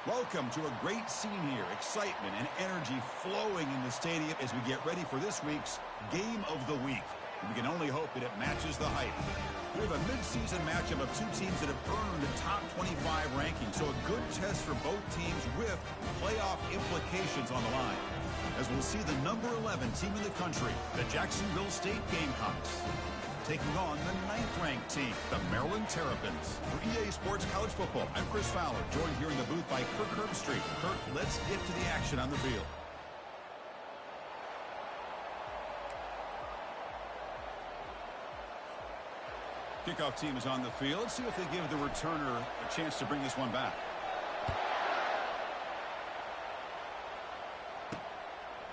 Welcome to a great scene here. Excitement and energy flowing in the stadium as we get ready for this week's Game of the Week. And we can only hope that it matches the hype. We have a midseason matchup of two teams that have earned a top 25 ranking, so a good test for both teams with playoff implications on the line. As we'll see the number 11 team in the country, the Jacksonville State Gamecocks, taking on the 9th-ranked team, the Maryland Terrapins. For EA Sports College Football, I'm Chris Fowler, joined here in the booth by Kirk Herbstreit. Kirk, let's get to the action on the field. Kickoff team is on the field. Let's see if they give the returner a chance to bring this one back.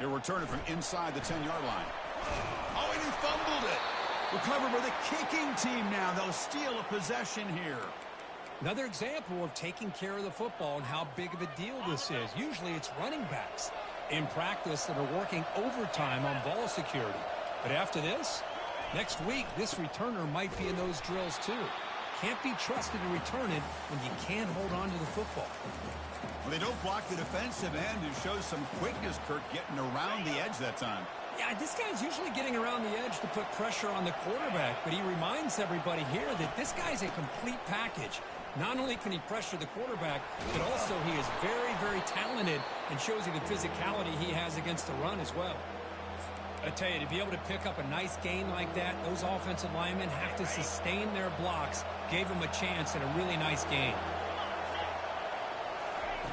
He'll return it from inside the 10-yard line. Oh, and he fumbled it. Recovered by the kicking team now. They'll steal a possession here. Another example of taking care of the football and how big of a deal this is. Usually it's running backs in practice that are working overtime on ball security. But after this, next week, this returner might be in those drills too. Can't be trusted to return it when you can't hold on to the football. Well, they don't block the defensive end, who shows some quickness, Kirk, getting around the edge that time. Yeah, this guy's usually getting around the edge to put pressure on the quarterback, but he reminds everybody here that this guy's a complete package. Not only can he pressure the quarterback, but also he is very, very talented and shows you the physicality he has against the run as well. I tell you, to be able to pick up a nice gain like that, those offensive linemen have to sustain their blocks. Gave him a chance at a really nice gain.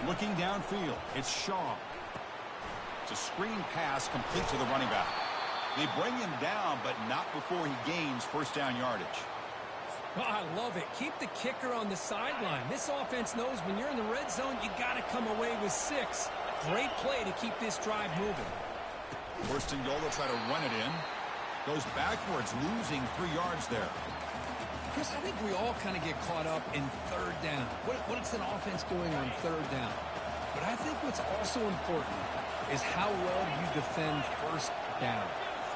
Looking downfield, it's Shaw. It's a screen pass complete to the running back. They bring him down, but not before he gains first down yardage. Well, I love it. Keep the kicker on the sideline. This offense knows when you're in the red zone, you got to come away with 6. Great play to keep this drive moving. First and goal, they'll try to run it in. Goes backwards, losing 3 yards there. Chris, I think we all kind of get caught up in third down. What's an offense doing on third down? But I think what's also important is how well you defend first down.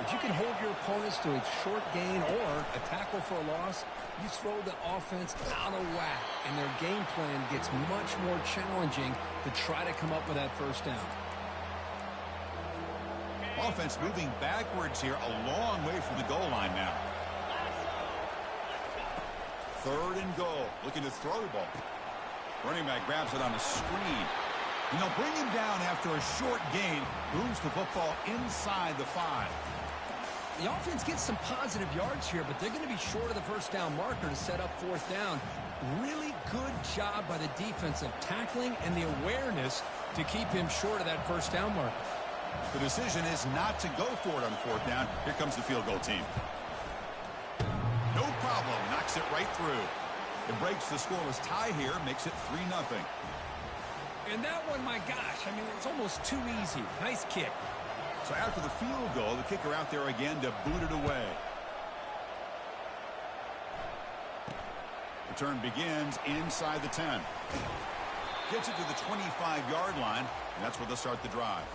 If you can hold your opponents to a short gain or a tackle for a loss, you throw the offense out of whack, and their game plan gets much more challenging to try to come up with that first down. Offense moving backwards here, a long way from the goal line now. Third and goal, looking to throw the ball. Running back grabs it on a screen. And they'll bring him down after a short gain. Moves the football inside the 5. The offense gets some positive yards here, but they're going to be short of the first down marker to set up fourth down. Really good job by the defense of tackling and the awareness to keep him short of that first down marker. The decision is not to go for it on fourth down. Here comes the field goal team. No problem. Knocks it right through. It breaks the scoreless tie here. Makes it 3-0. And that one, my gosh, I mean, it's almost too easy. Nice kick. So after the field goal, the kicker out there again to boot it away. Return begins inside the 10. Gets it to the 25-yard line, and that's where they'll start the drive.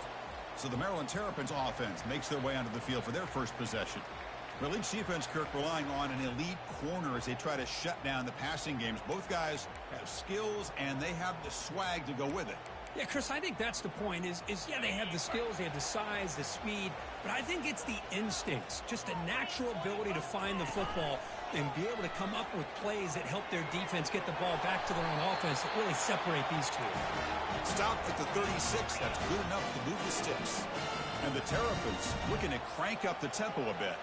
So the Maryland Terrapins offense makes their way onto the field for their first possession. Well, each defense, Kirk, relying on an elite corner as they try to shut down the passing games. Both guys have skills, and they have the swag to go with it. Yeah, Chris, I think that's the point is yeah, they have the skills, they have the size, the speed, but I think it's the instincts, just a natural ability to find the football and be able to come up with plays that help their defense get the ball back to their own offense that really separate these two. Stopped at the 36. That's good enough to move the sticks. And the Terrapins looking to crank up the tempo a bit.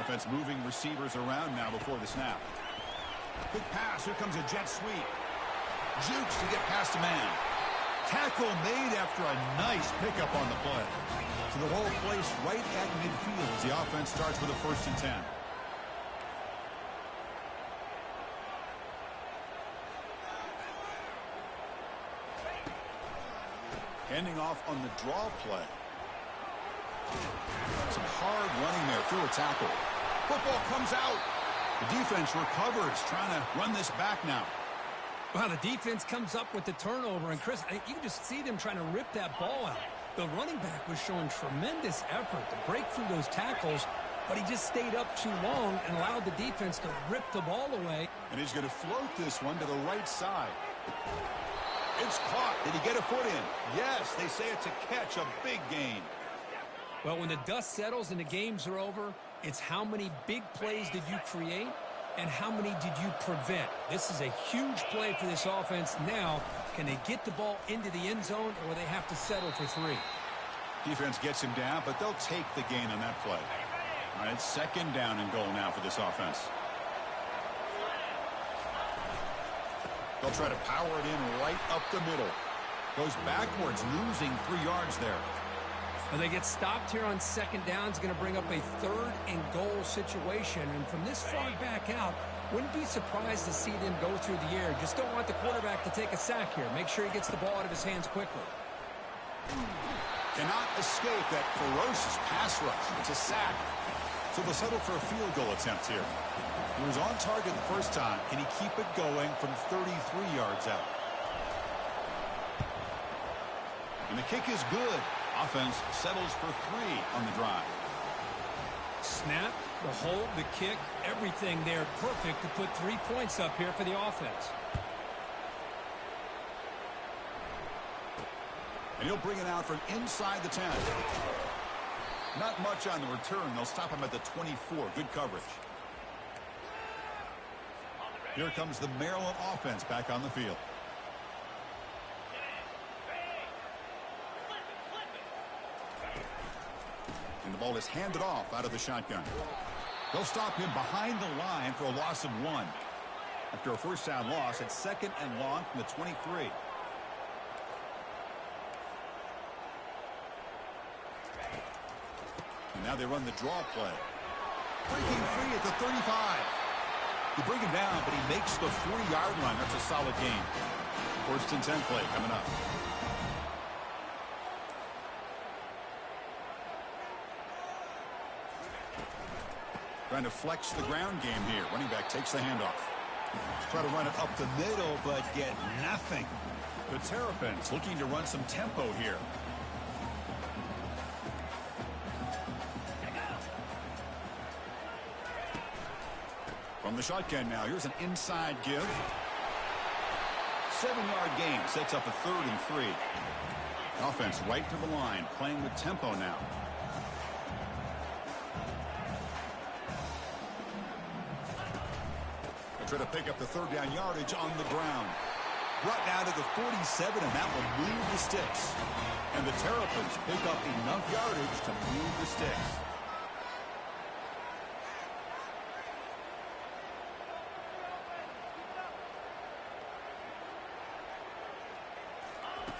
Offense moving receivers around now before the snap. Quick pass. Here comes a jet sweep. Jukes to get past a man. Tackle made after a nice pickup on the play. So the ball placed right at midfield as the offense starts with a 1st and 10. Handing off on the draw play. Some hard running there through a tackle. Football comes out. The defense recovers, trying to run this back now. Well, the defense comes up with the turnover, and Chris, you can just see them trying to rip that ball out. The running back was showing tremendous effort to break through those tackles, but he just stayed up too long and allowed the defense to rip the ball away. And he's going to float this one to the right side. It's caught. Did he get a foot in? Yes, they say it's a catch, a big gain. Well, when the dust settles and the games are over, it's how many big plays did you create and how many did you prevent. This is a huge play for this offense. Now, can they get the ball into the end zone, or will they have to settle for 3? Defense gets him down, but they'll take the gain on that play. All right, it's 2nd down and goal now for this offense. They'll try to power it in right up the middle. Goes backwards, losing 3 yards there. Well, they get stopped here on 2nd down. It's going to bring up a 3rd and goal situation. And from this far back out, wouldn't be surprised to see them go through the air. Just don't want the quarterback to take a sack here. Make sure he gets the ball out of his hands quickly. Cannot escape that ferocious pass rush. It's a sack. So they'll settle for a field goal attempt here. He was on target the first time. Can he keep it going from 33 yards out? And the kick is good. Offense settles for 3 on the drive. Snap, the hold, the kick, everything there perfect to put 3 points up here for the offense. And he'll bring it out from inside the 10. Not much on the return. They'll stop him at the 24. Good coverage. Here comes the Maryland offense back on the field. And the ball is handed off out of the shotgun. They'll stop him behind the line for a loss of 1. After a first down loss, it's 2nd and long from the 23. And now they run the draw play. Breaking free at the 35. You bring him down, but he makes the 40-yard line. That's a solid game. 1st and 10 play coming up. Trying to flex the ground game here. Running back takes the handoff. Try to run it up the middle, but get nothing. The Terrapins looking to run some tempo here. From the shotgun now, here's an inside give. 7-yard gain sets up a 3rd and 3. Offense right to the line, playing with tempo now. Try to pick up the 3rd down yardage on the ground. Brought down to the 47, and that will move the sticks. And the Terrapins pick up enough yardage to move the sticks.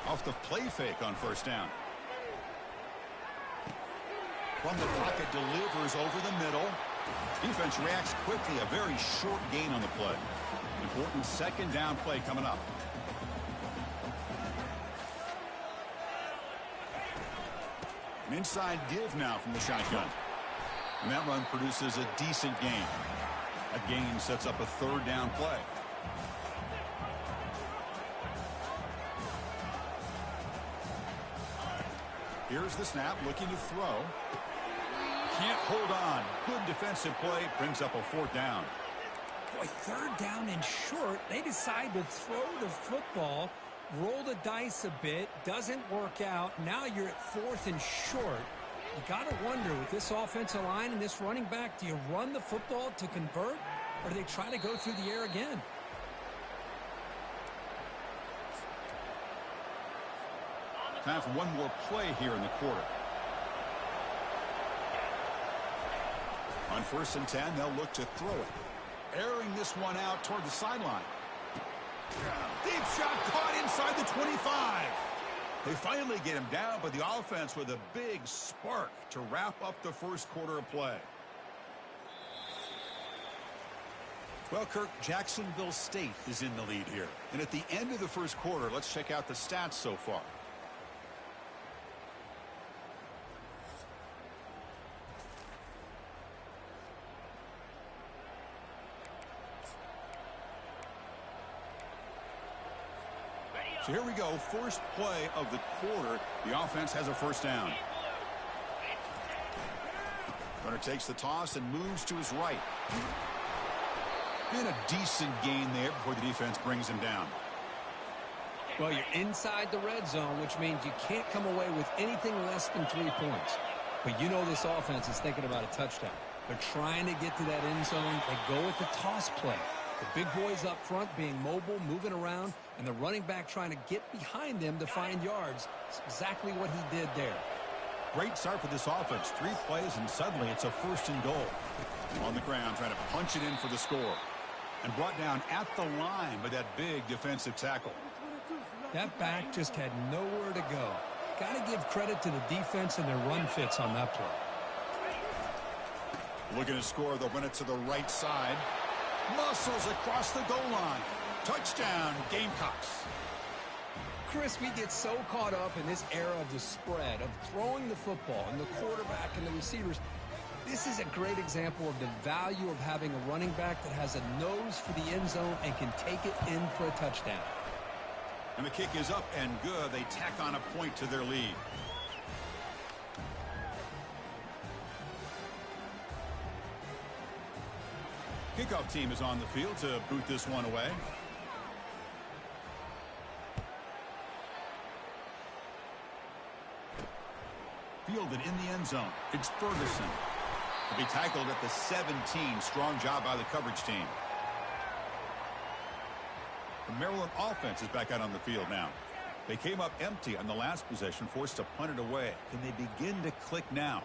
Off the play fake on 1st down. From the pocket, delivers over the middle. Defense reacts quickly. A very short gain on the play. Important 2nd down play coming up. An inside give now from the shotgun. And that run produces a decent gain. That gain sets up a 3rd down play. Here's the snap, looking to throw. Can't hold on. Good defensive play. Brings up a 4th down. Boy, 3rd down and short. They decide to throw the football, roll the dice a bit. Doesn't work out. Now you're at 4th and short. You got to wonder, with this offensive line and this running back, do you run the football to convert, or do they try to go through the air again? Time for one more play here in the quarter. On 1st and 10, they'll look to throw it. Airing this one out toward the sideline. Deep shot caught inside the 25. They finally get him down, but the offense with a big spark to wrap up the 1st quarter of play. Well, Kirk, Jacksonville State is in the lead here. And at the end of the 1st quarter, let's check out the stats so far. So here we go, first play of the quarter. The offense has a 1st down. Runner takes the toss and moves to his right. And a decent gain there before the defense brings him down. Well, you're inside the red zone, which means you can't come away with anything less than 3 points. But you know this offense is thinking about a touchdown. They're trying to get to that end zone. They go with the toss play. The big boys up front being mobile, moving around, and the running back trying to get behind them to find yards. It's exactly what he did there. Great start for this offense. 3 plays, and suddenly it's a 1st and goal. On the ground, trying to punch it in for the score. And brought down at the line by that big defensive tackle. That back just had nowhere to go. Got to give credit to the defense and their run fits on that play. Looking to score, they'll run it to the right side. Muscles across the goal line. Touchdown, Gamecocks. Chris, we get so caught up in this era of the spread, of throwing the football and the quarterback and the receivers. This is a great example of the value of having a running back that has a nose for the end zone and can take it in for a touchdown. And the kick is up and good. They tack on a point to their lead. Kickoff team is on the field to boot this one away. Fielded in the end zone. It's Ferguson. To be tackled at the 17. Strong job by the coverage team. The Maryland offense is back out on the field now. They came up empty on the last possession, forced to punt it away. Can they begin to click now?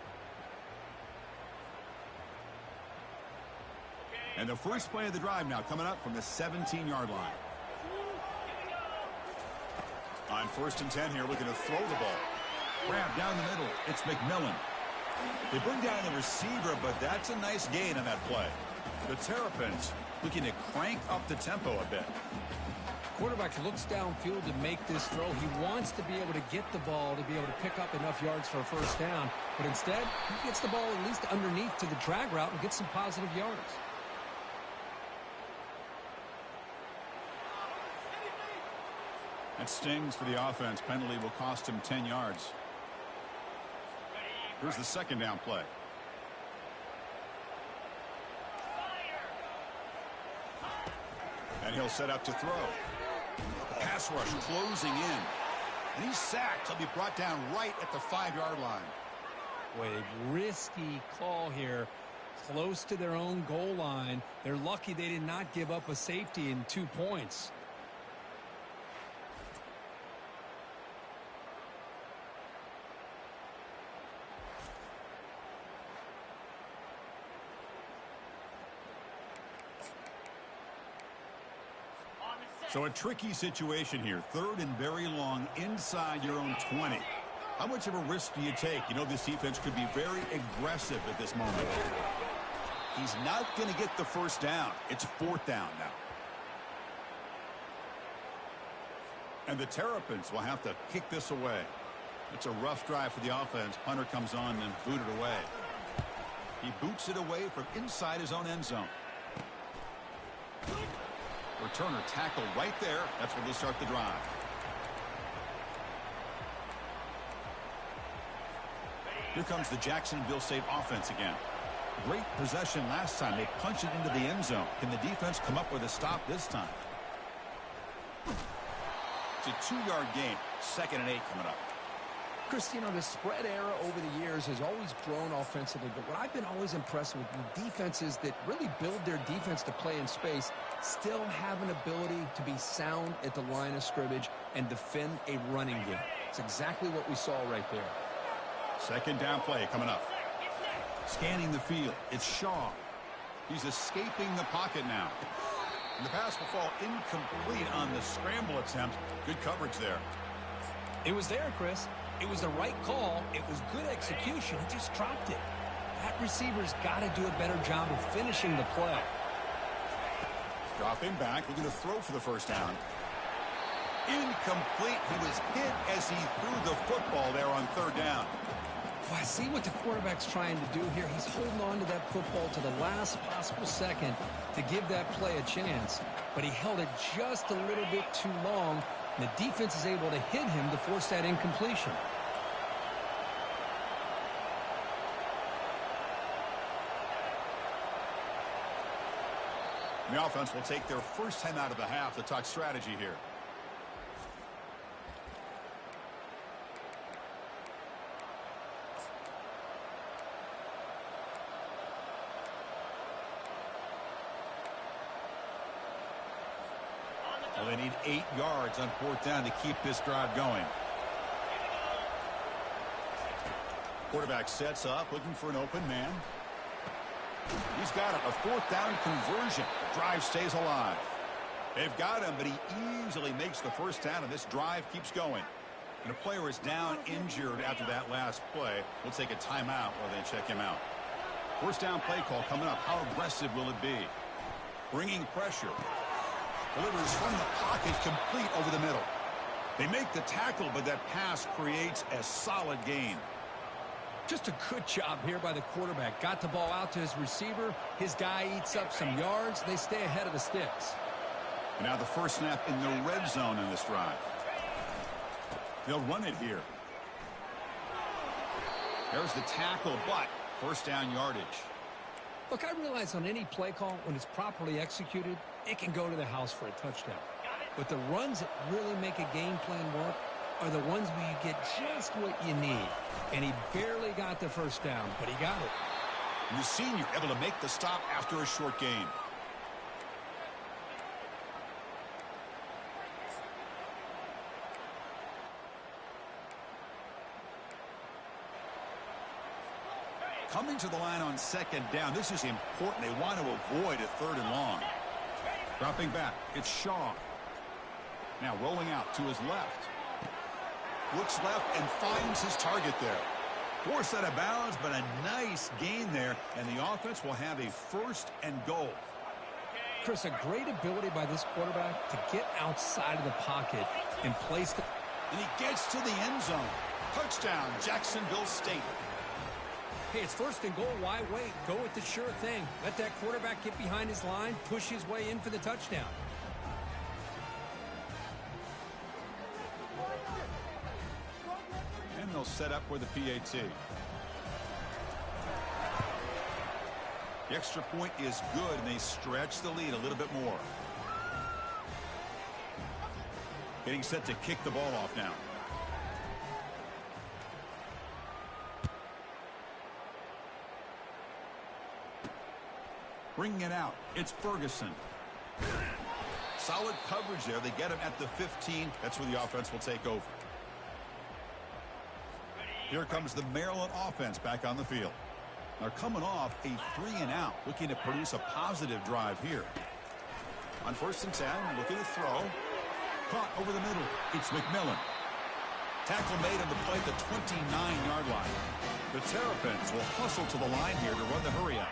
And the first play of the drive now coming up from the 17-yard line. On 1st and 10 here, looking to throw the ball. Grab down the middle. It's McMillan. They bring down the receiver, but that's a nice gain on that play. The Terrapins looking to crank up the tempo a bit. Quarterback looks downfield to make this throw. He wants to be able to get the ball to be able to pick up enough yards for a 1st down. But instead, he gets the ball at least underneath to the drag route and gets some positive yards. That stings for the offense. Penalty will cost him 10 yards. Here's the 2nd down play. And he'll set up to throw. Pass rush closing in. And he's sacked. He'll be brought down right at the 5-yard line. Boy, a risky call here. Close to their own goal line. They're lucky they did not give up a safety in 2 points. So a tricky situation here. 3rd and very long inside your own 20. How much of a risk do you take? You know this defense could be very aggressive at this moment. He's not going to get the 1st down. It's 4th down now. And the Terrapins will have to kick this away. It's a rough drive for the offense. Punter comes on and boot it away. He boots it away from inside his own end zone. Returner tackle right there. That's where they'll start the drive. Here comes the Jacksonville State offense again. Great possession last time. They punched it into the end zone. Can the defense come up with a stop this time? It's a 2-yard gain. 2nd and 8 coming up. Chris, you know, the spread era over the years has always grown offensively, but what I've been always impressed with defenses that really build their defense to play in space still have an ability to be sound at the line of scrimmage and defend a running game. It's exactly what we saw right there. 2nd down play coming up. Scanning the field. It's Shaw. He's escaping the pocket now. And the pass will fall incomplete on the scramble attempt. Good coverage there. It was there, Chris. It was the right call. It was good execution. He just dropped it. That receiver's got to do a better job of finishing the play. Dropping back. Looking to throw for the 1st down. Incomplete. He was hit as he threw the football there on 3rd down. Well, I see what the quarterback's trying to do here. He's holding on to that football to the last possible second to give that play a chance. But he held it just a little bit too long. And the defense is able to hit him to force that incompletion. The offense will take their first time out of the half to talk strategy here. Well, they need 8 yards on 4th down to keep this drive going. Quarterback sets up, looking for an open man. He's got it, a 4th down conversion. Drive stays alive. They've got him, but he easily makes the 1st down, and this drive keeps going. And a player is down injured after that last play. We'll take a timeout while they check him out. 1st down play call coming up. How aggressive will it be? Bringing pressure. Delivers from the pocket, complete over the middle. They make the tackle, but that pass creates a solid gain. Just a good job here by the quarterback. Got the ball out to his receiver. His guy eats up some yards. They stay ahead of the sticks. And now the first snap in the red zone in this drive. They'll run it here. There's the tackle, but 1st down yardage. Look, I realize on any play call, when it's properly executed, it can go to the house for a touchdown. But the runs that really make a game plan work are the ones where you get just what you need. And he barely got the 1st down, but he got it. And the senior able to make the stop after a short gain. Coming to the line on 2nd down. This is important. They want to avoid a 3rd and long. Dropping back. It's Shaw. Now rolling out to his left. Looks left and finds his target there. Forced out of bounds, but a nice gain there. And the offense will have a 1st and goal. Chris, a great ability by this quarterback to get outside of the pocket and place the... And he gets to the end zone. Touchdown, Jacksonville State. Hey, it's 1st and goal. Why wait? Go with the sure thing. Let that quarterback get behind his line, push his way in for the touchdown. And they'll set up for the PAT. The extra point is good, and they stretch the lead a little bit more. Getting set to kick the ball off now. Bringing it out. It's Ferguson. Solid coverage there. They get him at the 15. That's where the offense will take over. Here comes the Maryland offense back on the field. They're coming off a 3-and-out, looking to produce a positive drive here. On 1st and 10, looking to throw. Caught over the middle. It's McMillan. Tackle made on the play at the 29-yard line. The Terrapins will hustle to the line here to run the hurry out.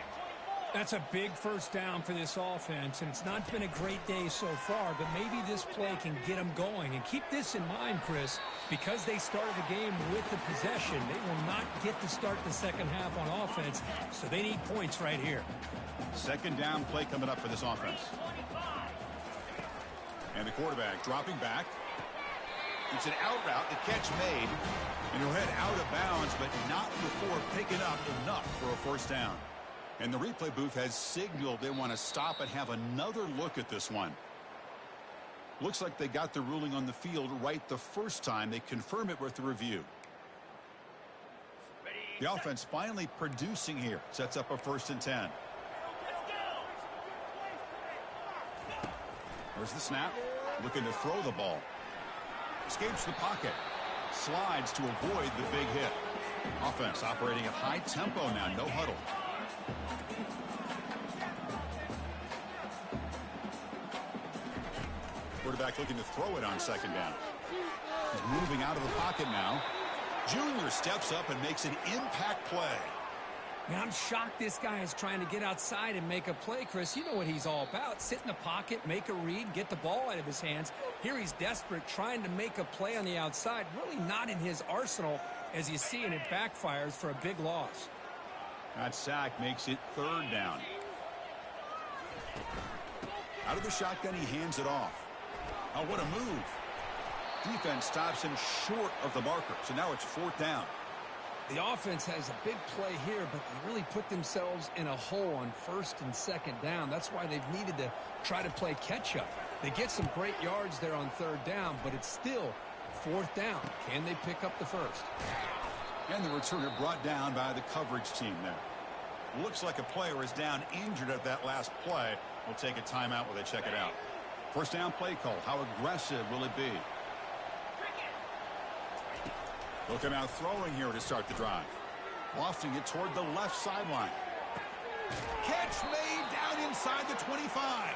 That's a big 1st down for this offense, and it's not been a great day so far, but maybe this play can get them going. And keep this in mind, Chris, because they started the game with the possession, they will not get to start the 2nd half on offense, so they need points right here. 2nd down play coming up for this offense. And the quarterback dropping back. It's an out route, the catch made, and he'll head out of bounds, but not before picking up enough for a 1st down. And the replay booth has signaled they want to stop and have another look at this one. Looks like they got the ruling on the field right the first time. They confirm it with the review. The offense finally producing here. Sets up a 1st and 10. There's the snap. Looking to throw the ball. Escapes the pocket. Slides to avoid the big hit. Offense operating at high tempo now. No huddle. Quarterback looking to throw it on 2nd down. He's moving out of the pocket now. Junior steps up and makes an impact play. Man, I'm shocked this guy is trying to get outside and make a play, Chris. You know what he's all about. Sit in the pocket, make a read, get the ball out of his hands. Here he's desperate, trying to make a play on the outside. Really not in his arsenal, as you see, and it backfires for a big loss. That sack makes it 3rd down. Out of the shotgun, he hands it off. Oh, what a move. Defense stops him short of the marker, so now it's 4th down. The offense has a big play here, but they really put themselves in a hole on 1st and 2nd down. That's why they've needed to try to play catch-up. They get some great yards there on 3rd down, but it's still 4th down. Can they pick up the 1st? And the returner brought down by the coverage team there. Looks like a player is down injured at that last play. We'll take a timeout while they check it out. First down play call. How aggressive will it be? Looking out throwing here to start the drive. Lofting it toward the left sideline. Catch made down inside the 25.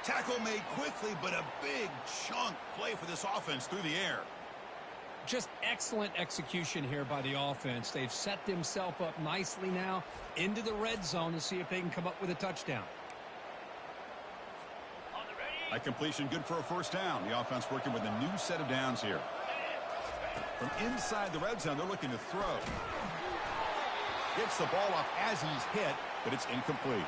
Tackle made quickly, but a big chunk play for this offense through the air. Just excellent execution here by the offense. They've set themselves up nicely now into the red zone to see if they can come up with a touchdown. A completion good for a first down. The offense working with a new set of downs here. From inside the red zone, they're looking to throw. Gets the ball off as he's hit, but it's incomplete.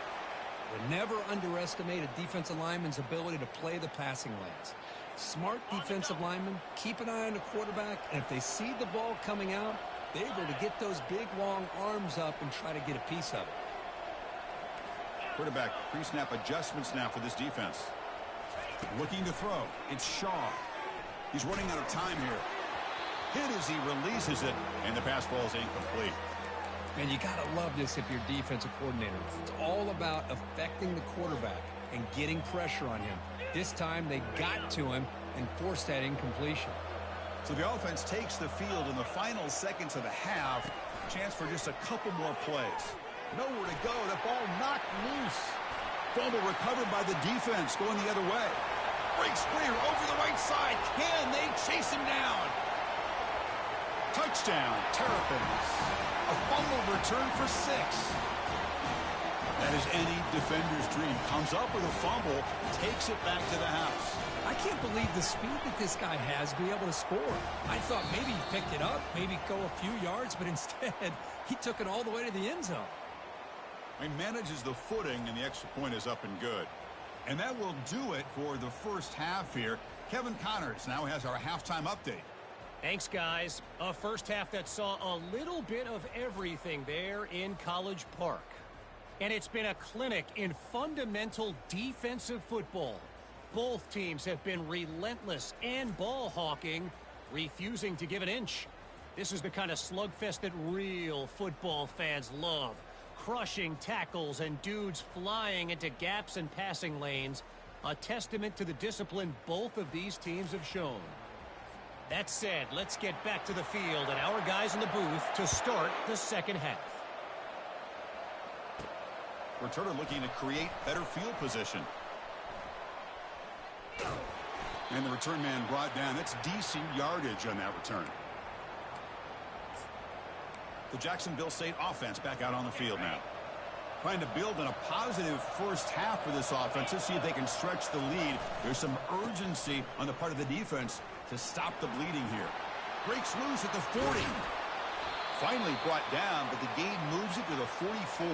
But never underestimate a defensive lineman's ability to play the passing lanes. Smart defensive linemen keep an eye on the quarterback, and if they see the ball coming out, they're able to get those big, long arms up and try to get a piece of it. Quarterback pre-snap adjustments now for this defense. Looking to throw. It's Shaw. He's running out of time here. Hit as he releases it, and the pass ball is incomplete. Man, you got to love this if you're defensive coordinator. It's all about affecting the quarterback and getting pressure on him. This time they got to him and forced that incompletion. So the offense takes the field in the final seconds of the half. Chance for just a couple more plays. Nowhere to go. The ball knocked loose. Fumble recovered by the defense going the other way. Breaks clear over the right side. Can they chase him down? Touchdown, Terrapins. A fumble return for 6. That is any defender's dream. Comes up with a fumble, takes it back to the house. I can't believe the speed that this guy has to be able to score. I thought maybe he picked it up, maybe go a few yards, but instead he took it all the way to the end zone. He manages the footing, and the extra point is up and good. And that will do it for the first half here. Kevin Connors now has our halftime update. Thanks, guys. A first half that saw a little bit of everything there in College Park. And it's been a clinic in fundamental defensive football. Both teams have been relentless and ball hawking, refusing to give an inch. This is the kind of slugfest that real football fans love. Crushing tackles and dudes flying into gaps and passing lanes. A testament to the discipline both of these teams have shown. That said, let's get back to the field and our guys in the booth to start the second half. Returner looking to create better field position. And the return man brought down. That's decent yardage on that return. The Jacksonville State offense back out on the field now. Trying to build on a positive first half for this offense. Let's see if they can stretch the lead. There's some urgency on the part of the defense to stop the bleeding here. Breaks loose at the 40. Finally brought down, but the gain moves it to the 44.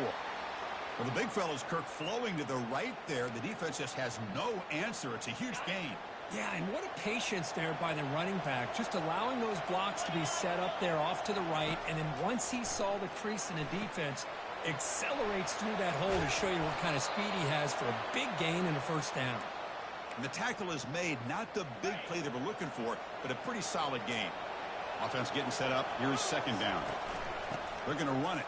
Well, the big fella's Kirk flowing to the right there. The defense just has no answer. It's a huge gain. Yeah, and what a patience there by the running back, just allowing those blocks to be set up there off to the right, and then once he saw the crease in the defense, accelerates through that hole to show you what kind of speed he has for a big gain and a first down. And the tackle is made, not the big play they were looking for, but a pretty solid gain. Offense getting set up. Here's second down. They're going to run it.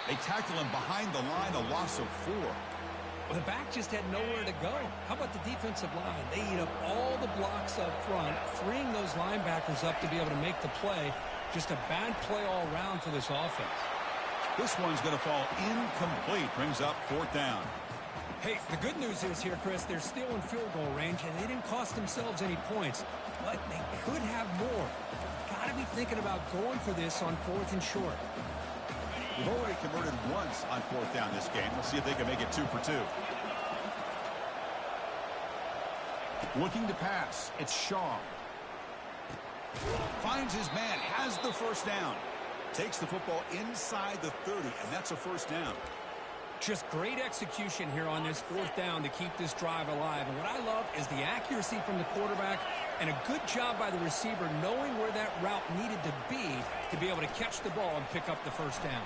They tackle him behind the line, a loss of 4. Well, the back just had nowhere to go. How about the defensive line? They eat up all the blocks up front, freeing those linebackers up to be able to make the play. Just a bad play all around for this offense. This one's going to fall incomplete. Brings up fourth down. Hey, the good news is here, Chris, they're still in field goal range, and they didn't cost themselves any points, but they could have more. Got to be thinking about going for this on 4th and short. We've already converted once on 4th down this game. Let's see if they can make it 2 for 2. Looking to pass. It's Shaw. Finds his man. Has the first down. Takes the football inside the 30, and that's a first down. Just great execution here on this 4th down to keep this drive alive. And what I love is the accuracy from the quarterback and a good job by the receiver knowing where that route needed to be able to catch the ball and pick up the first down.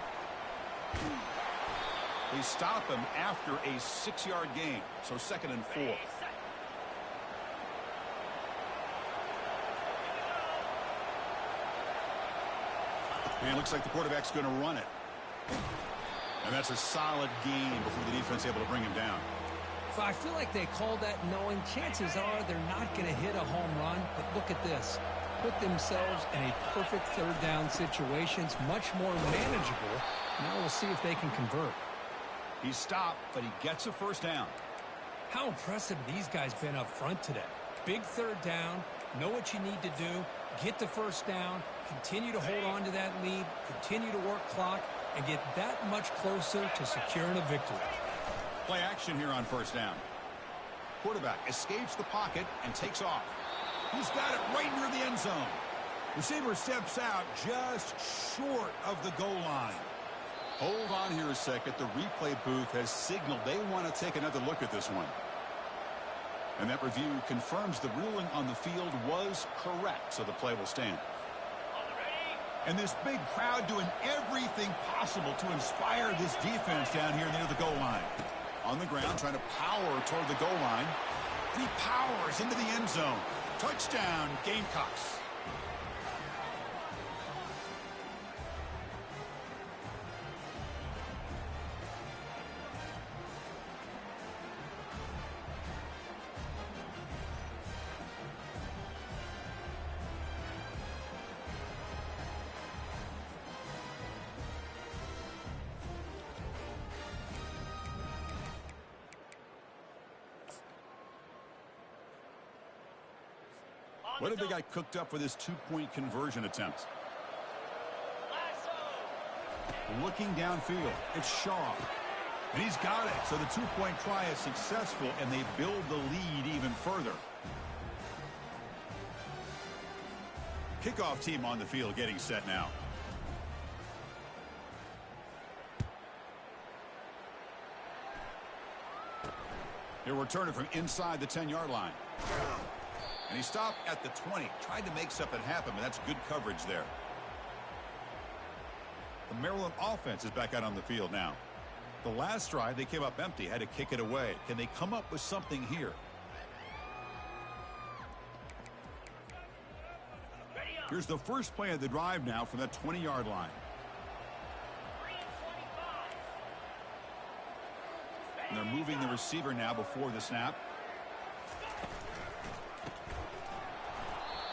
They stop him after a 6-yard gain, so 2nd and 4. And it looks like the quarterback's going to run it. And that's a solid gain before the defense able to bring him down. Well, I feel like they called that knowing chances are they're not going to hit a home run. But look at this. Put themselves in a perfect third down situation. It's much more manageable. Now we'll see if they can convert. He stopped, but he gets a first down. How impressive these guys been up front today. Big third down. Know what you need to do. Get the first down. Continue to hold on to that lead. Continue to work clock. And get that much closer to securing a victory. Play action here on first down. Quarterback escapes the pocket and takes off. He's got it right near the end zone. Receiver steps out just short of the goal line. Hold on here a second. The replay booth has signaled they want to take another look at this one. And that review confirms the ruling on the field was correct, so the play will stand. And this big crowd doing everything possible to inspire this defense down here near the goal line. On the ground, trying to power toward the goal line. He powers into the end zone. Touchdown, Gamecocks. What have they got cooked up for this two-point conversion attempt? Looking downfield, it's Shaw. And he's got it, so the two-point try is successful, and they build the lead even further. Kickoff team on the field getting set now. He'll return it from inside the 10-yard line. And he stopped at the 20. Tried to make something happen, but that's good coverage there. The Maryland offense is back out on the field now. The last drive, they came up empty, had to kick it away. Can they come up with something here? Here's the first play of the drive now from the 20-yard line. And they're moving the receiver now before the snap.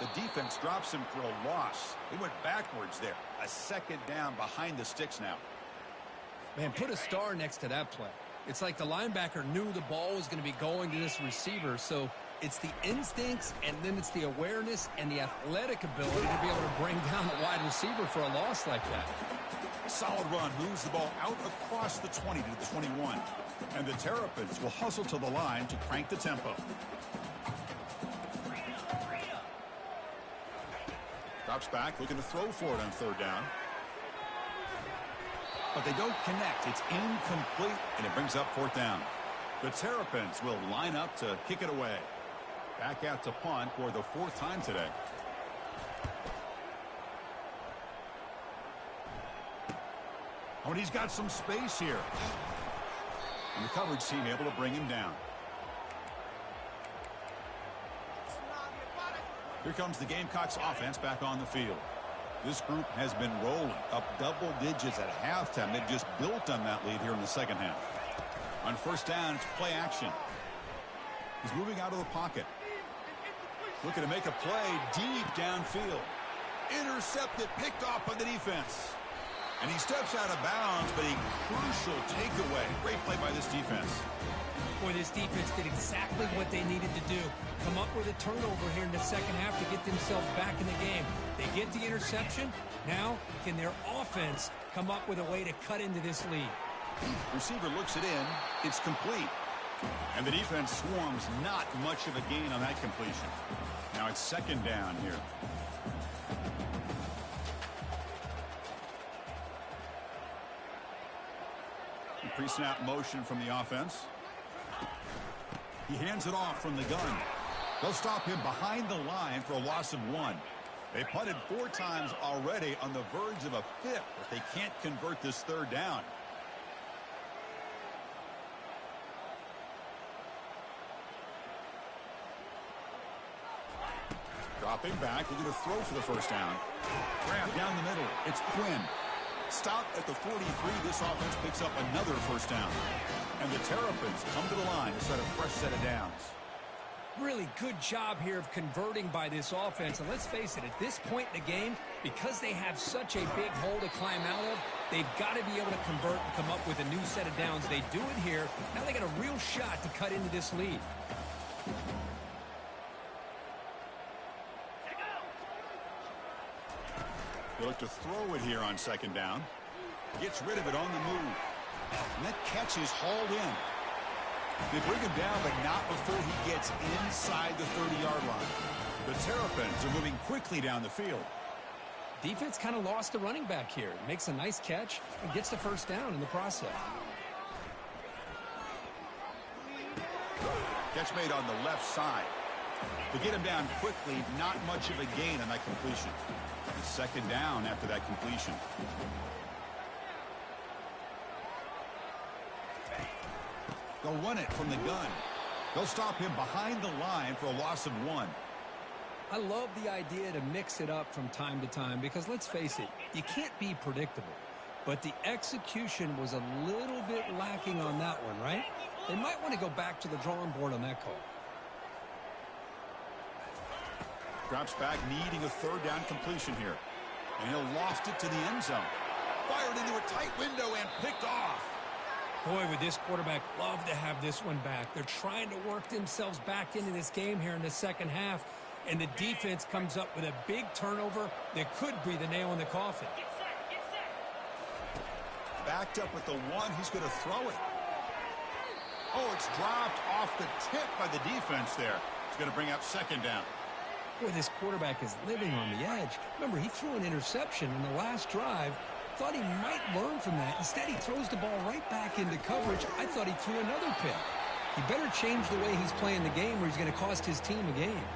The defense drops him for a loss. They went backwards there. A second down behind the sticks now. Man, put a star next to that play. It's like the linebacker knew the ball was going to be going to this receiver, so it's the instincts and then it's the awareness and the athletic ability to be able to bring down the wide receiver for a loss like that. Solid run, moves the ball out across the 20 to the 21. And the Terrapins will hustle to the line to crank the tempo. Drops back, looking to throw for it on third down. But they don't connect. It's incomplete, and it brings up fourth down. The Terrapins will line up to kick it away. Back out to punt for the fourth time today. Oh, and he's got some space here. And the coverage team able to bring him down. Here comes the Gamecocks offense back on the field. This group has been rolling up double digits at halftime. They've just built on that lead here in the second half. On first down, it's play action. He's moving out of the pocket. Looking to make a play deep downfield. Intercepted, picked off by the defense. And he steps out of bounds, but a crucial takeaway. Great play by this defense. Boy, this defense did exactly what they needed to do. Come up with a turnover here in the second half to get themselves back in the game. They get the interception. Now, can their offense come up with a way to cut into this lead? Receiver looks it in. It's complete. And the defense swarms. Not much of a gain on that completion. Now it's second down here. Pre-snap motion from the offense. He hands it off from the gun. They'll stop him behind the line for a loss of 1. They punted 4 times already, on the verge of a 5th, but they can't convert this third down. Dropping back, looking to throw for the first down. Grab down the middle. It's Quinn. Stop at the 43. This offense picks up another first down. And the Terrapins come to the line to start a fresh set of downs. Really good job here of converting by this offense. And let's face it, at this point in the game, because they have such a big hole to climb out of, they've got to be able to convert and come up with a new set of downs. They do it here. Now they got a real shot to cut into this lead. They look to throw it here on second down. Gets rid of it on the move. And that catch is hauled in. They bring him down, but not before he gets inside the 30-yard line. The Terrapins are moving quickly down the field. Defense kind of lost the running back here. Makes a nice catch and gets the first down in the process. Catch made on the left side. To get him down quickly, not much of a gain on that completion. It's second down after that completion. They'll run it from the gun. They'll stop him behind the line for a loss of 1. I love the idea to mix it up from time to time because, let's face it, you can't be predictable. But the execution was a little bit lacking on that one, right? They might want to go back to the drawing board on that call. Drops back, needing a third down completion here. And he'll loft it to the end zone. Fired into a tight window and picked off. Boy, would this quarterback love to have this one back. They're trying to work themselves back into this game here in the second half. And the defense comes up with a big turnover that could be the nail in the coffin. Backed up with the one, he's going to throw it. Oh, it's dropped off the tip by the defense there. It's going to bring up second down. Boy, this quarterback is living on the edge. Remember, he threw an interception in the last drive. Thought he might learn from that. Instead, he throws the ball right back into coverage. I thought he threw another pick. He better change the way he's playing the game or he's going to cost his team a game.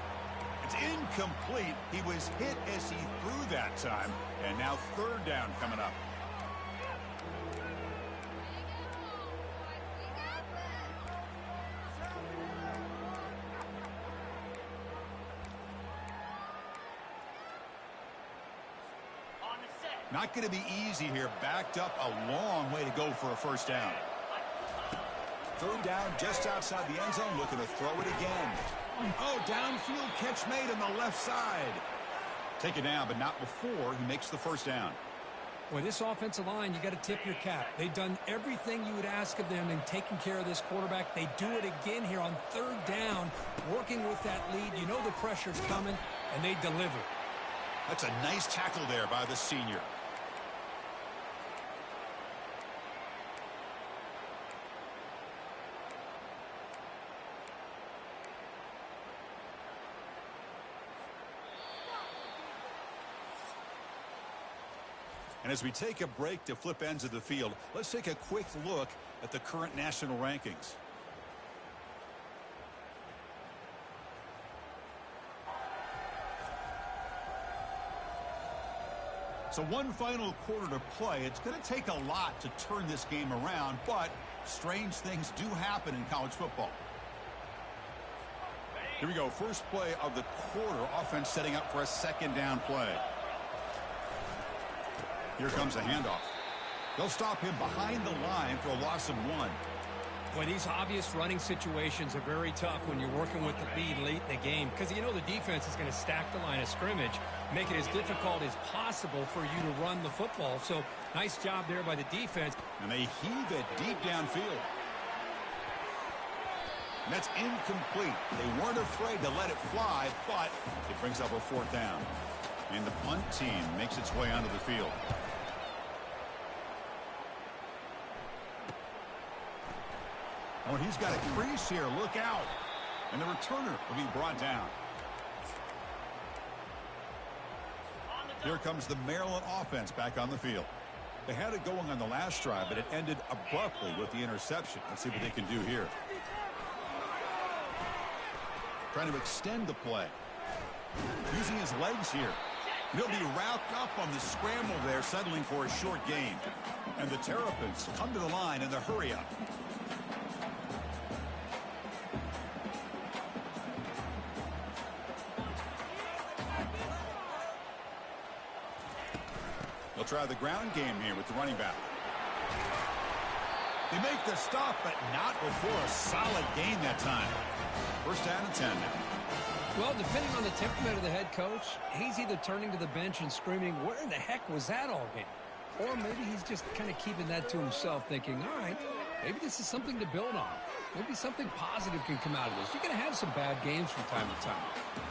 It's incomplete. He was hit as he threw that time. And now third down coming up. Not going to be easy here. Backed up a long way to go for a first down. Third down just outside the end zone. Looking to throw it again. Oh, downfield catch made on the left side. Take it down, but not before he makes the first down. Boy, this offensive line, you got to tip your cap. They've done everything you would ask of them in taking care of this quarterback. They do it again here on third down, working with that lead. You know the pressure's coming, and they deliver. That's a nice tackle there by the senior. And as we take a break to flip ends of the field, let's take a quick look at the current national rankings. So one final quarter to play. It's going to take a lot to turn this game around, but strange things do happen in college football. Here we go. First play of the quarter. Offense setting up for a second down play. Here comes a handoff. They'll stop him behind the line for a loss of 1. Boy, these obvious running situations are very tough when you're working with the lead late in the game because you know the defense is going to stack the line of scrimmage, make it as difficult as possible for you to run the football. So nice job there by the defense. And they heave it deep downfield. And that's incomplete. They weren't afraid to let it fly, but it brings up a fourth down. And the punt team makes its way onto the field. Oh, he's got a crease here. Look out. And the returner will be brought down. Here comes the Maryland offense back on the field. They had it going on the last drive, but it ended abruptly with the interception. Let's see what they can do here. Trying to extend the play. Using his legs here. He'll be wrapped up on the scramble there, settling for a short gain. And the Terrapins come to the line in the hurry-up. They'll try the ground game here with the running back. They make the stop, but not before a solid gain that time. First down and 10 now. Well, depending on the temperament of the head coach, he's either turning to the bench and screaming, where in the heck was that all game? Or maybe he's just kind of keeping that to himself, thinking, all right, maybe this is something to build on. Maybe something positive can come out of this. You're going to have some bad games from time to time.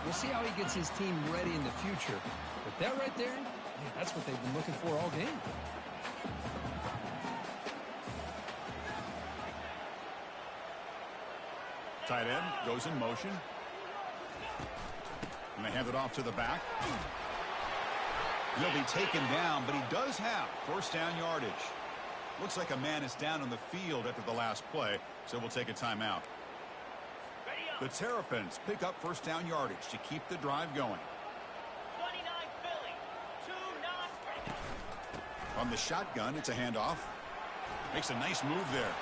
We'll see how he gets his team ready in the future. But that right there, yeah, that's what they've been looking for all game. Tight end goes in motion. And they hand it off to the back. He'll be taken down, but he does have first down yardage. Looks like a man is down on the field after the last play, so we'll take a timeout. The Terrapins pick up first down yardage to keep the drive going. 29 Philly, 2-0. From the shotgun, it's a handoff. Makes a nice move there.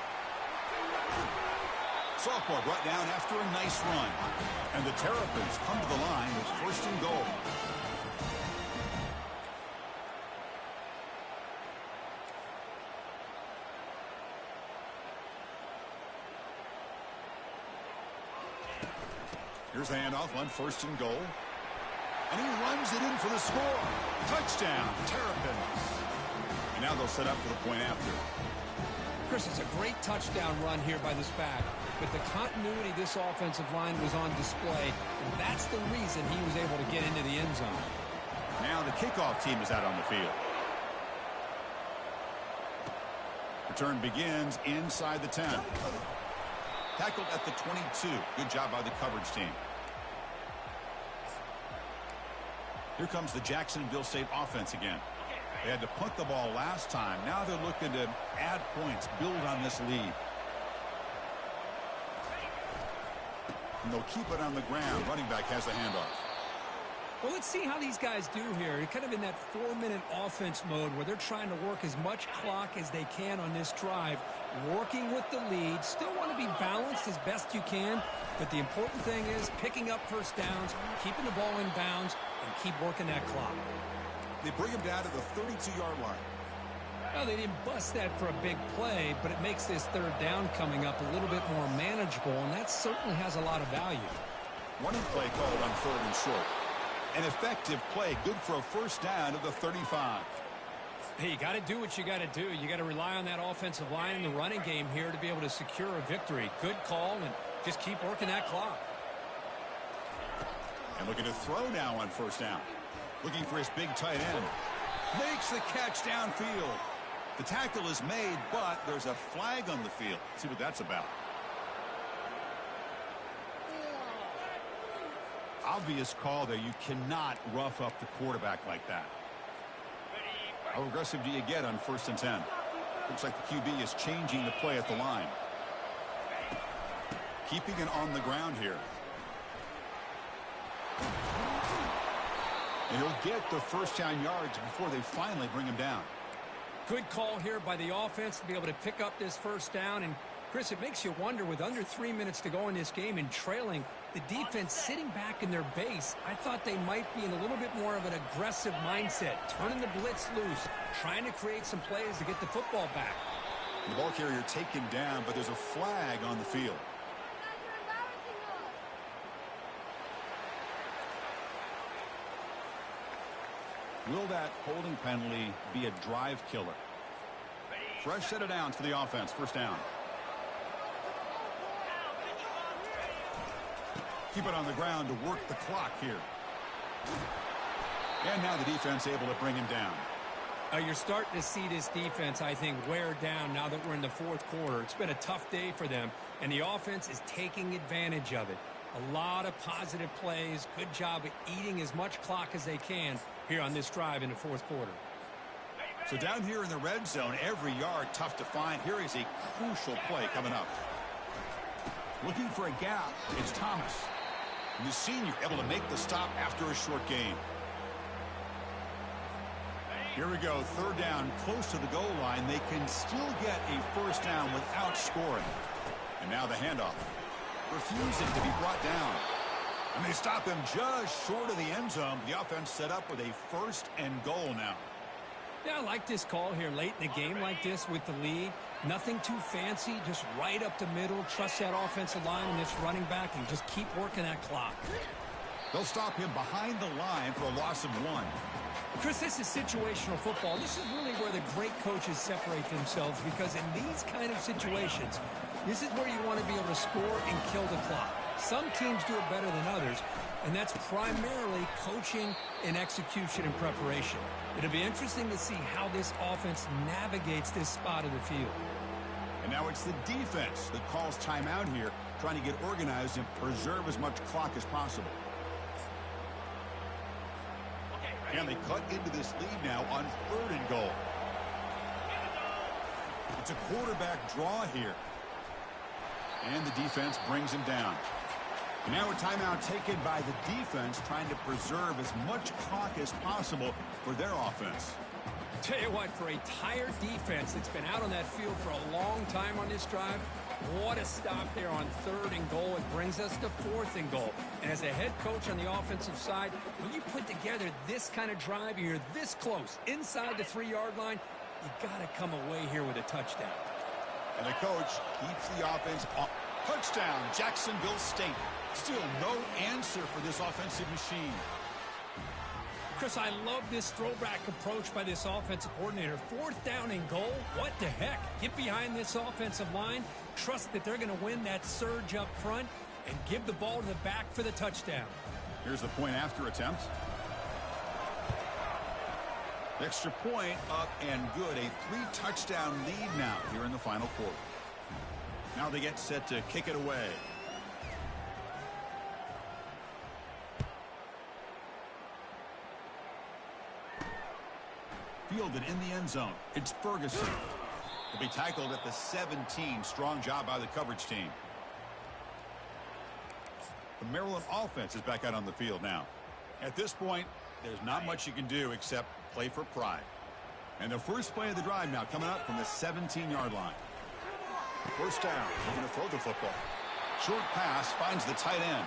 Sophomore brought down after a nice run. And the Terrapins come to the line with first and goal. Here's the handoff on first and goal. And he runs it in for the score. Touchdown, Terrapins. And now they'll set up for the point after. Chris, it's a great touchdown run here by this back. But the continuity of this offensive line was on display, and that's the reason he was able to get into the end zone. Now the kickoff team is out on the field. Return begins inside the 10. Tackled at the 22. Good job by the coverage team. Here comes the Jacksonville State offense again. They had to punt the ball last time. Now they're looking to add points, build on this lead. And they'll keep it on the ground. Running back has the handoff. Well, let's see how these guys do here. They're kind of in that 4-minute offense mode where they're trying to work as much clock as they can on this drive, working with the lead. Still want to be balanced as best you can, but the important thing is picking up first downs, keeping the ball in bounds, and keep working that clock. They bring him down to the 32-yard line. Well, they didn't bust that for a big play, but it makes this third down coming up a little bit more manageable, and that certainly has a lot of value. Running play called on third and short. An effective play, good for a first down of the 35. Hey, you got to do what you got to do. You got to rely on that offensive line in the running game here to be able to secure a victory. Good call, and just keep working that clock. And looking to throw now on first down. Looking for his big tight end. Makes the catch downfield. The tackle is made, but there's a flag on the field. Let's see what that's about. Obvious call there. You cannot rough up the quarterback like that. How aggressive do you get on first and 10? Looks like the QB is changing the play at the line. Keeping it on the ground here. And he'll get the first down yards before they finally bring him down. Good call here by the offense to be able to pick up this first down. And, Chris, it makes you wonder, with under 3 minutes to go in this game and trailing, the defense sitting back in their base, I thought they might be in a little bit more of an aggressive mindset, turning the blitz loose, trying to create some plays to get the football back. The ball carrier taken down, but there's a flag on the field. Will that holding penalty be a drive killer? Fresh set of downs for the offense. First down. Keep it on the ground to work the clock here. And now the defense able to bring him down. You're starting to see this defense, I think, wear down now that we're in the fourth quarter. It's been a tough day for them, and the offense is taking advantage of it. A lot of positive plays. Good job of eating as much clock as they can here on this drive in the fourth quarter. So down here in the red zone, every yard tough to find. Here is a crucial play coming up. Looking for a gap. It's Thomas. And the senior able to make the stop after a short gain. Here we go. Third down, close to the goal line. They can still get a first down without scoring. And now the handoff. Refusing to be brought down. And they stop him just short of the end zone. The offense set up with a first and goal now. Yeah, I like this call here late in the game like this with the lead. Nothing too fancy, just right up the middle. Trust that offensive line and this running back and just keep working that clock. They'll stop him behind the line for a loss of 1. Chris, this is situational football. This is really where the great coaches separate themselves because in these kind of situations, this is where you want to be able to score and kill the clock. Some teams do it better than others, and that's primarily coaching and execution and preparation. It'll be interesting to see how this offense navigates this spot of the field. And now it's the defense that calls timeout here, trying to get organized and preserve as much clock as possible. And they cut into this lead now on 3rd and goal. It's a quarterback draw here. And the defense brings him down. And now a timeout taken by the defense, trying to preserve as much clock as possible for their offense. Tell you what, for a tired defense that's been out on that field for a long time on this drive, what a stop there on 3rd and goal. It brings us to 4th and goal. And as a head coach on the offensive side, when you put together this kind of drive, you're this close inside the 3-yard line, you got to come away here with a touchdown. And the coach keeps the offense on. Touchdown, Jacksonville State. Still no answer for this offensive machine. Chris, I love this throwback approach by this offensive coordinator. 4th down and goal. What the heck? Get behind this offensive line. Trust that they're going to win that surge up front and give the ball to the back for the touchdown. Here's the point after attempt. Extra point up and good. A 3-touchdown lead now here in the final quarter. Now they get set to kick it away. Fielded in the end zone. It's Ferguson. He'll be tackled at the 17. Strong job by the coverage team. The Maryland offense is back out on the field now. At this point, there's not much you can do except play for pride. And the first play of the drive now coming up from the 17-yard line. 1st down. They're going to throw the football. Short pass finds the tight end.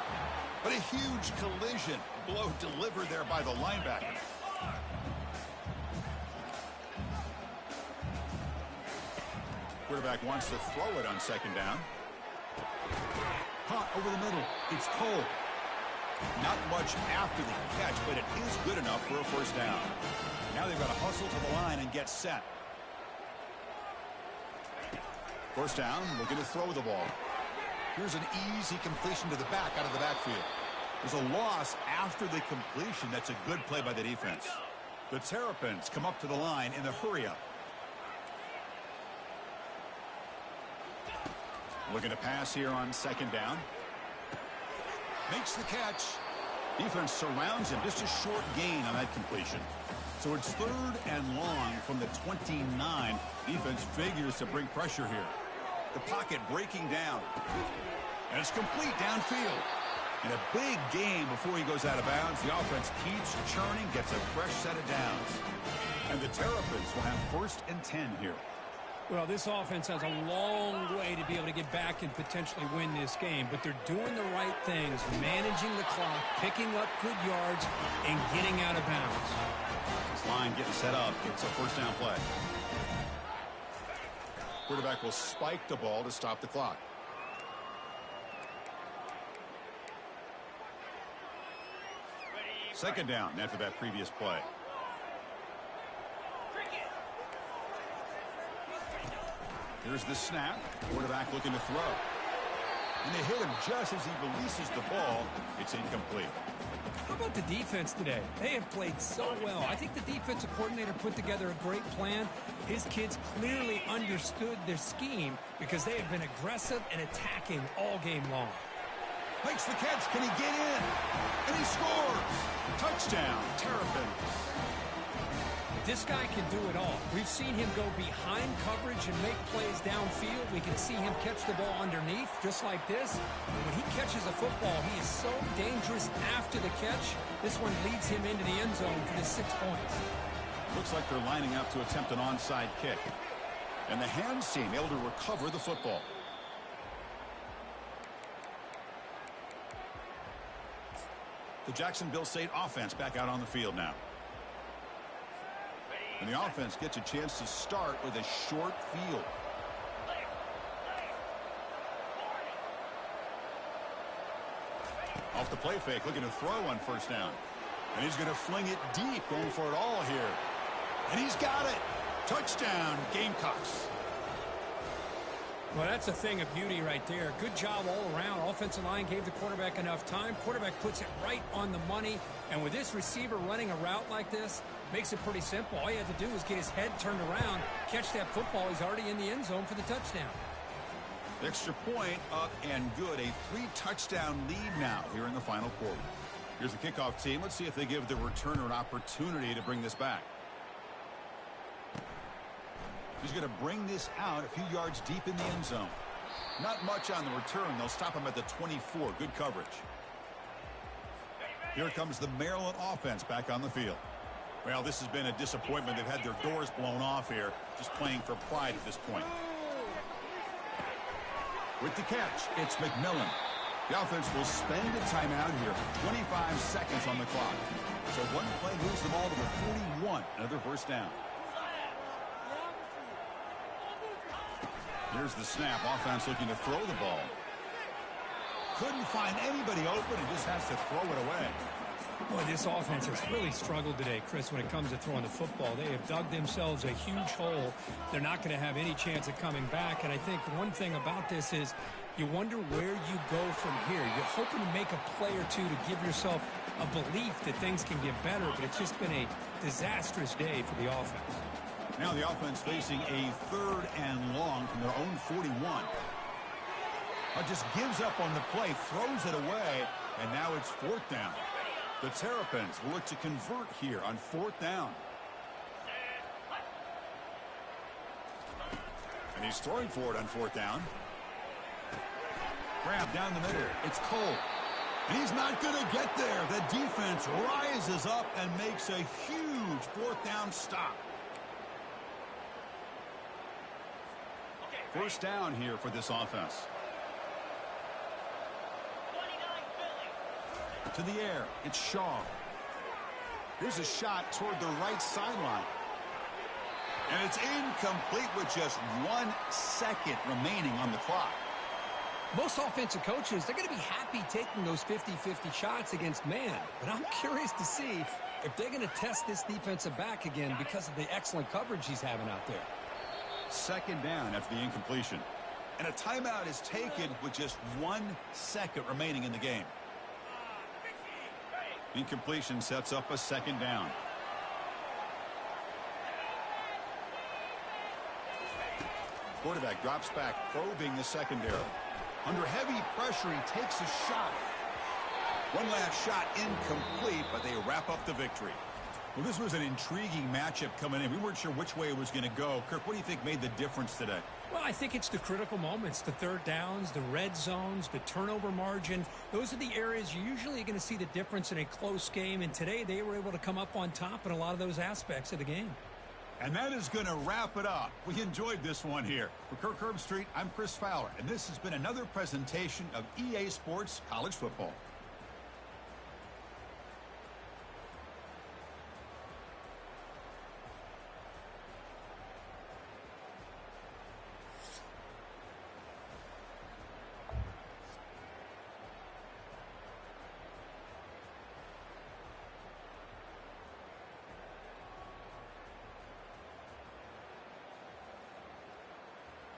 But a huge collision. Blow delivered there by the linebacker. Quarterback wants to throw it on 2nd down. Caught over the middle. It's Cole. Not much after the catch, but it is good enough for a 1st down. Now they've got to hustle to the line and get set. 1st down, looking to throw the ball. Here's an easy completion to the back out of the backfield. There's a loss after the completion. That's a good play by the defense. The Terrapins come up to the line in the hurry-up. Looking to pass here on 2nd down. Makes the catch. Defense surrounds him. Just a short gain on that completion. So it's 3rd and long from the 29. Defense figures to bring pressure here. The pocket breaking down. And it's complete downfield. And a big gain before he goes out of bounds. The offense keeps churning, gets a fresh set of downs. And the Terrapins will have 1st and 10 here. Well, this offense has a long way to be able to get back and potentially win this game, but they're doing the right things, managing the clock, picking up good yards, and getting out of bounds. This line getting set up. It's a 1st down play. Quarterback will spike the ball to stop the clock. Second down after that previous play. Here's the snap. Quarterback looking to throw. And they hit him just as he releases the ball. It's incomplete. How about the defense today? They have played so well. I think the defensive coordinator put together a great plan. His kids clearly understood their scheme because they have been aggressive and attacking all game long. Makes the catch. Can he get in? And he scores. Touchdown, Terrapins. This guy can do it all. We've seen him go behind coverage and make plays downfield. We can see him catch the ball underneath, just like this. And when he catches a football, he is so dangerous after the catch. This one leads him into the end zone for the 6 points. Looks like they're lining up to attempt an onside kick. And the hands team able to recover the football. The Jacksonville State offense back out on the field now. And the offense gets a chance to start with a short field. Off the play fake, looking to throw on first down. And he's going to fling it deep, going for it all here. And he's got it. Touchdown, Gamecocks. Well, that's a thing of beauty right there. Good job all around. Offensive line gave the quarterback enough time. Quarterback puts it right on the money. And with this receiver running a route like this, makes it pretty simple. All you had to do was get his head turned around, catch that football. He's already in the end zone for the touchdown. Extra point up and good. A 3-touchdown lead now here in the final quarter. Here's the kickoff team. Let's see if they give the returner an opportunity to bring this back. He's going to bring this out a few yards deep in the end zone. Not much on the return. They'll stop him at the 24. Good coverage. Here comes the Maryland offense back on the field. Well, this has been a disappointment. They've had their doors blown off here, just playing for pride at this point. With the catch, it's McMillan. The offense will spend a timeout here. 25 seconds on the clock. So one play moves the ball to the 41. Another first down. Here's the snap. Offense looking to throw the ball. Couldn't find anybody open and just has to throw it away. Boy, this offense has really struggled today, Chris, when it comes to throwing the football. They have dug themselves a huge hole. They're not going to have any chance of coming back. And I think one thing about this is you wonder where you go from here. You're hoping to make a play or two to give yourself a belief that things can get better, but it's just been a disastrous day for the offense. Now the offense facing a 3rd and long from their own 41. Just gives up on the play, throws it away, and now it's 4th down. The Terrapins will look to convert here on 4th down. And he's throwing for it on 4th down. Grab down the middle. It's Cole. And he's not going to get there. The defense rises up and makes a huge 4th down stop. First down here for this offense. To the air, it's Shaw. Here's a shot toward the right sideline. And it's incomplete with just 1 second remaining on the clock. Most offensive coaches, they're going to be happy taking those 50-50 shots against man. But I'm curious to see if they're going to test this defensive back again because of the excellent coverage he's having out there. 2nd down after the incompletion. And a timeout is taken with just 1 second remaining in the game. Incompletion sets up a 2nd down. Quarterback drops back, probing the secondary. Under heavy pressure, he takes a shot. One last shot incomplete, but they wrap up the victory. Well, this was an intriguing matchup coming in. We weren't sure which way it was going to go. Kirk, what do you think made the difference today? Well, I think it's the critical moments, the 3rd downs, the red zones, the turnover margin. Those are the areas you're usually going to see the difference in a close game. And today they were able to come up on top in a lot of those aspects of the game. And that is going to wrap it up. We enjoyed this one here. For Kirk Herbstreit, I'm Chris Fowler, and this has been another presentation of EA Sports College Football.